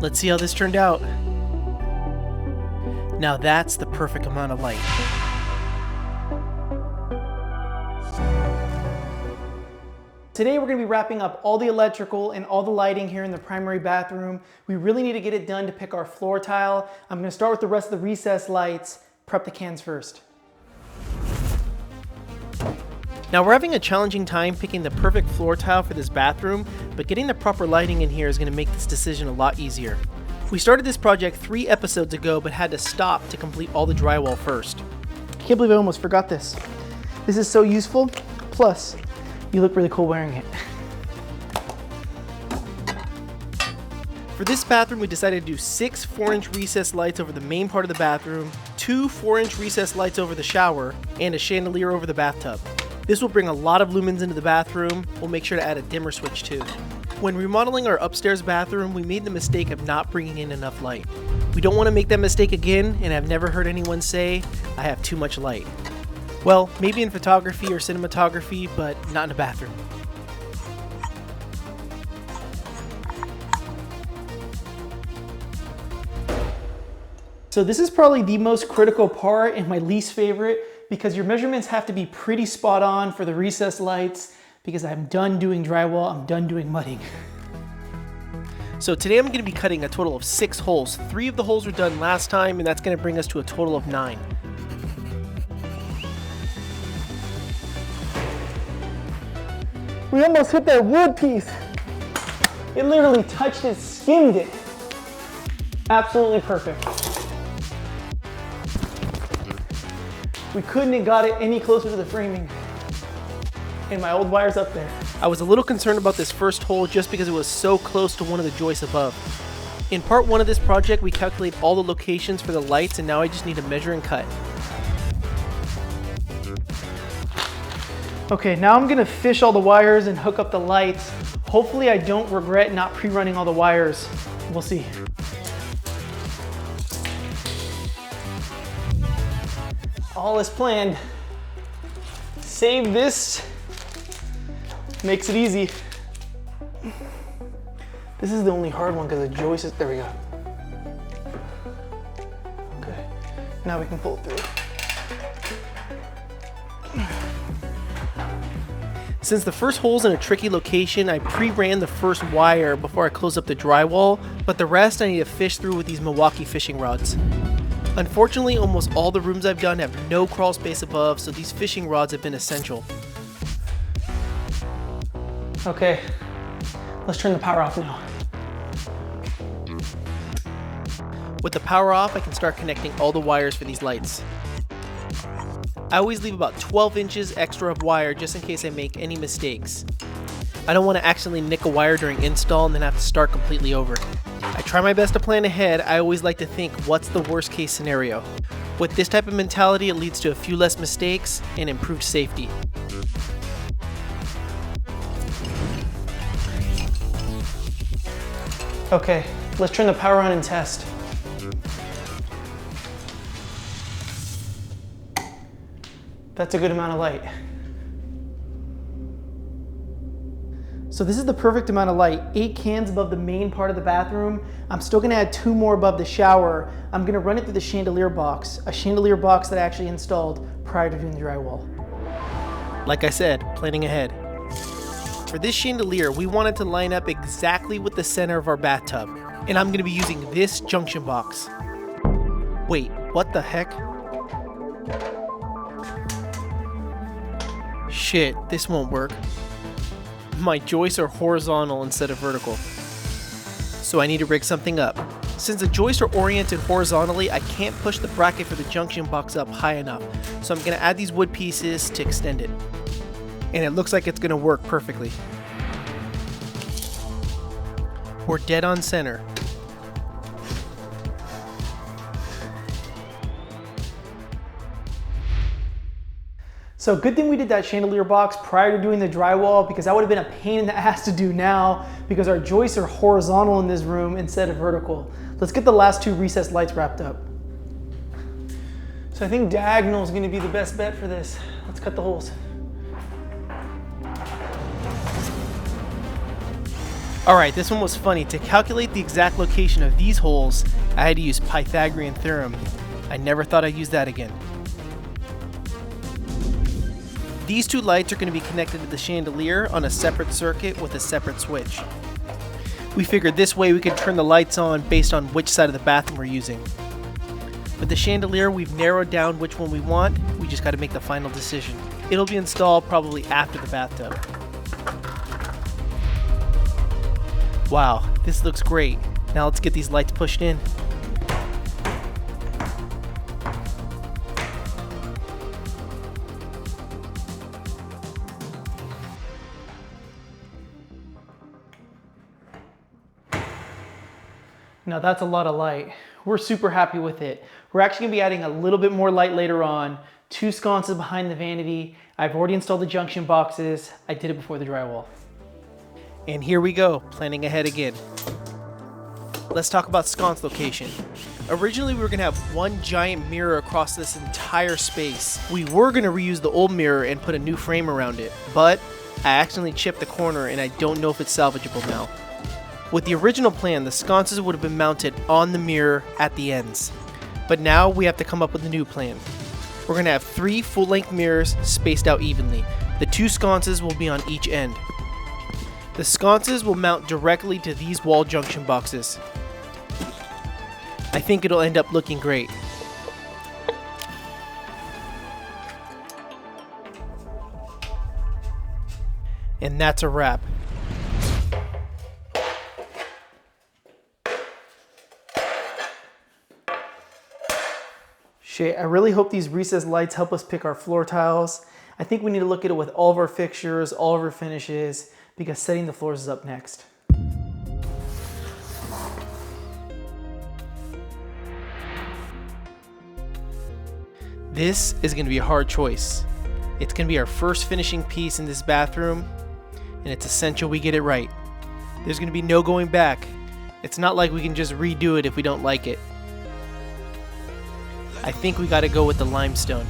Let's see how this turned out. Now that's the perfect amount of light. Today we're going to be wrapping up all the electrical and all the lighting here in the primary bathroom. We really need to get it done to pick our floor tile. I'm going to start with the rest of the recessed lights, prep the cans first. Now we're having a challenging time picking the perfect floor tile for this bathroom, but getting the proper lighting in here is going to make this decision a lot easier. We started this project 3 episodes ago, but had to stop to complete all the drywall first. I can't believe I almost forgot this. This is so useful, plus you look really cool wearing it. For this bathroom, we decided to do 6 4-inch recessed lights over the main part of the bathroom, 2 4-inch recessed lights over the shower, and a chandelier over the bathtub. This will bring a lot of lumens into the bathroom. We'll make sure to add a dimmer switch too. When remodeling our upstairs bathroom, we made the mistake of not bringing in enough light. We don't want to make that mistake again, and I've never heard anyone say, I have too much light. Well, maybe in photography or cinematography, but not in a bathroom. So this is probably the most critical part and my least favorite, because your measurements have to be pretty spot on for the recessed lights, because I'm done doing drywall, I'm done doing mudding. So today I'm going to be cutting a total of 6 holes. 3 of the holes were done last time, and that's going to bring us to a total of 9. We almost hit that wood piece. It literally touched it, skimmed it. Absolutely perfect. We couldn't have got it any closer to the framing. And my old wire's up there. I was a little concerned about this first hole just because it was so close to one of the joists above. In part 1 of this project, we calculate all the locations for the lights, and now I just need to measure and cut. Okay, now I'm gonna fish all the wires and hook up the lights. Hopefully I don't regret not pre-running all the wires. We'll see. All is planned. Save this. Makes it easy. This is the only hard one because the joist is, there we go. Okay, now we can pull it through. Since the first hole's in a tricky location, I pre-ran the first wire before I close up the drywall, but the rest I need to fish through with these Milwaukee fishing rods. Unfortunately, almost all the rooms I've done have no crawl space above, so these fishing rods have been essential. Okay, let's turn the power off now. With the power off, I can start connecting all the wires for these lights. I always leave about 12 inches extra of wire just in case I make any mistakes. I don't want to accidentally nick a wire during install and then have to start completely over. I try my best to plan ahead. I always like to think, what's the worst case scenario? With this type of mentality, it leads to a few less mistakes and improved safety. Okay, let's turn the power on and test. That's a good amount of light. So this is the perfect amount of light. 8 cans above the main part of the bathroom. I'm still gonna add 2 more above the shower. I'm gonna run it through the chandelier box, a chandelier box that I actually installed prior to doing the drywall. Like I said, planning ahead. For this chandelier, we wanted to line up exactly with the center of our bathtub, and I'm gonna be using this junction box. Wait, what the heck? Shit, this won't work. My joists are horizontal instead of vertical, so I need to rig something up. Since the joists are oriented horizontally, I can't push the bracket for the junction box up high enough, so I'm going to add these wood pieces to extend it. And it looks like it's going to work perfectly. We're dead on center. So good thing we did that chandelier box prior to doing the drywall, because that would have been a pain in the ass to do now because our joists are horizontal in this room instead of vertical. Let's get the last 2 recessed lights wrapped up. So I think diagonal is going to be the best bet for this. Let's cut the holes. Alright, this one was funny. To calculate the exact location of these holes, I had to use Pythagorean theorem. I never thought I'd use that again. These two lights are going to be connected to the chandelier on a separate circuit with a separate switch. We figured this way we could turn the lights on based on which side of the bathroom we're using. With the chandelier, we've narrowed down which one we want. We just got to make the final decision. It'll be installed probably after the bathtub. Wow, this looks great. Now let's get these lights pushed in. Now that's a lot of light. We're super happy with it. We're actually gonna be adding a little bit more light later on. 2 sconces behind the vanity. I've already installed the junction boxes. I did it before the drywall. And here we go, planning ahead again. Let's talk about sconce location. Originally we were gonna have one giant mirror across this entire space. We were gonna reuse the old mirror and put a new frame around it, but I accidentally chipped the corner and I don't know if it's salvageable now. With the original plan, the sconces would have been mounted on the mirror at the ends. But now we have to come up with a new plan. We're gonna have 3 full-length mirrors spaced out evenly. The 2 sconces will be on each end. The sconces will mount directly to these wall junction boxes. I think it'll end up looking great. And that's a wrap. Shit, I really hope these recessed lights help us pick our floor tiles. I think we need to look at it with all of our fixtures, all of our finishes, because setting the floors is up next. This is going to be a hard choice. It's going to be our first finishing piece in this bathroom, and it's essential we get it right. There's going to be no going back. It's not like we can just redo it if we don't like it. I think we got to go with the limestone.